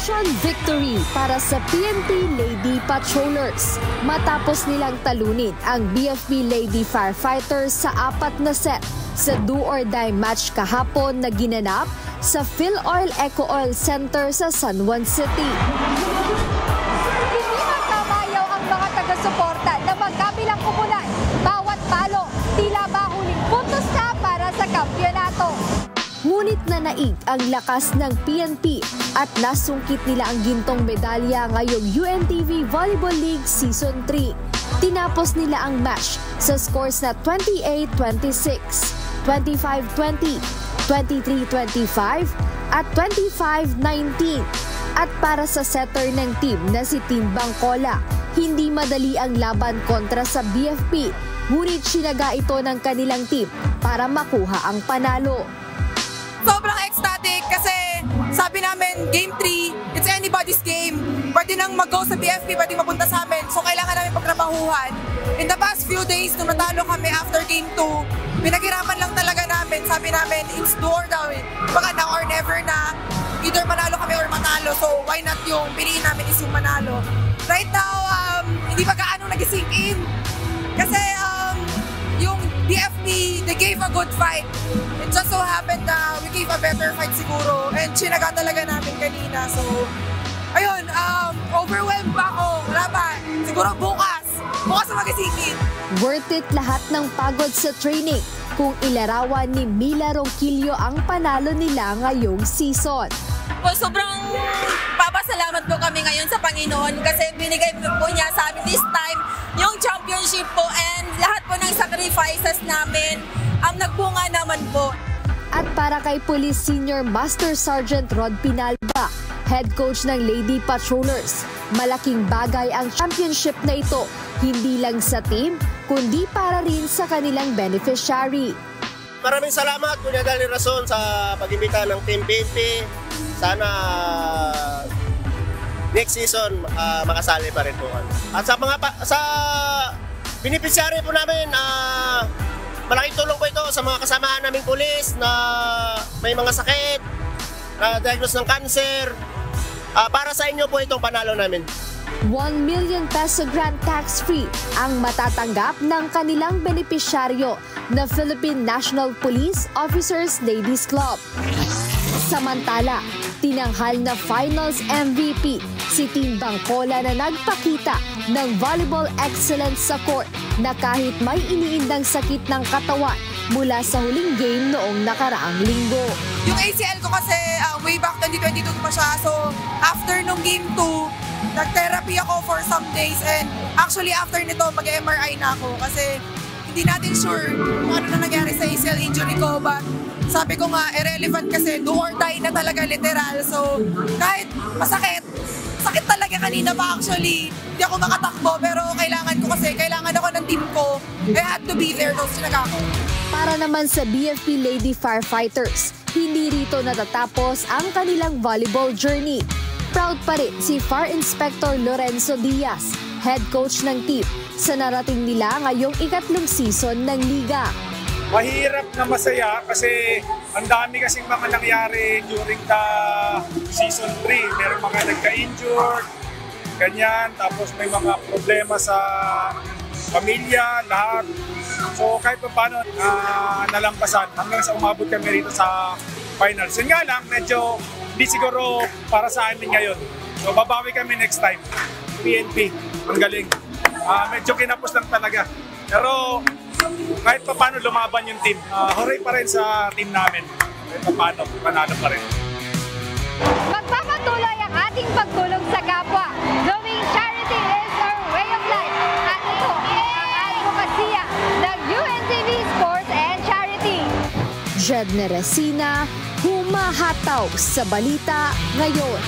Mission victory para sa PNP Lady Patrollers matapos nilang talunin ang BFP Lady Firefighters sa 4 na set sa do-or-die match kahapon na ginanap sa PhilOil Eco Oil Center sa San Juan City. Hindi magkamayaw ang mga taga-suporta na magkabilang kupunan. Bawat palo, tila ba huling puntos na para sa kampyonato. Ngunit nanaig ang lakas ng PNP at nasungkit nila ang gintong medalya ngayong UNTV Volleyball League Season 3. Tinapos nila ang match sa scores na 28-26, 25-20, 23-25 at 25-19. At para sa setter ng team na si Team Bangkola, hindi madali ang laban kontra sa BFP, ngunit sinaga ito ng kanilang team para makuha ang panalo. Sobrang ecstatic kasi sabi namin, Game 3, it's anybody's game. Pwede nang mag-go sa BFP, pwede mapunta sa amin. So kailangan namin pagtrabahuhan. In the past few days, nung natalo kami after Game 2, pinaghirapan lang talaga namin. Sabi namin, it's do or die. Baka now or never na either manalo kami or matalo. So why not yung piliin namin is yung manalo. Right now, hindi pa gaano nag-sink in. Kasi yung BFP, they gave a good fight. It just so happened na we gave a better fight siguro and sinaga talaga namin kanina. So, ayun, overwhelmed pa ako. Wala pa. Siguro bukas na magisingin. Worth it lahat ng pagod sa training kung ilarawan ni Mila Ronquillo ang panalo nila ngayong season. Well, sobrang papasalamat po kami ngayon sa Panginoon kasi binigay po niya sa amin this time yung championship po and lahat po ng sacrifices namin nagbunga naman po. At para kay Police Senior Master Sergeant Rod Pinalba, head coach ng Lady Patrollers, malaking bagay ang championship na ito, hindi lang sa team, kundi para rin sa kanilang beneficiary. Maraming salamat Kuya Dali Rason sa pag-imbita ng Team PNP. Sana next season makasali pa rin po. At sa beneficiary po namin, malaking tulong po ito sa mga kasamahan naming pulis na may mga sakit, na diagnose ng cancer. Para sa inyo po itong panalo namin. 1 million peso grant tax-free ang matatanggap ng kanilang benepisyaryo na Philippine National Police Officers Ladies Club. Samantala, tinanghal na Finals MVP si Team Bangkola na nagpakita ng volleyball excellence sa court na kahit may iniindang sakit ng katawan mula sa huling game noong nakaraang linggo. Yung ACL ko kasi way back 2022 pa siya. So after nung Game 2, nag-therapy ako for some days and actually after nito mag-MRI na ako kasi hindi natin sure kung ano na nangyari sa ACL injury ko. But sabi ko nga, irrelevant kasi do or die na talaga literal. So kahit masakit, sakit talaga kanina pa actually. Hindi ako makatakbo pero kailangan ako ng team ko. I had to be there, so sinaga ako. Para naman sa BFP Lady Firefighters, hindi rito natatapos ang kanilang volleyball journey. Proud pa rin si Fire Inspector Lorenzo Diaz, head coach ng team, sa narating nila ngayong ikatlong season ng liga. Mahirap na masaya kasi ang dami kasing mga nangyari during the season 3. Meron mga nagka-injured, ganyan, tapos may mga problema sa pamilya, lahat. So kahit pa paano nalampasan hanggang sa umabot kami rito sa finals. Yun nga lang, medyo hindi siguro para sa amin ngayon. So babawi kami next time. PNP, ang galing. Medyo kinapos lang talaga. Pero kahit pa paano lumaban yung team. Hooray pa rin sa team namin. Kahit pa paano, panalo pa rin. Magpapatuloy ang ating pagtulong sa kapwa. Doing charity is our way of life. At ito ang advokasya ng UNTV Sports and Charity. Jedne Resina, humahataw sa balita ngayon.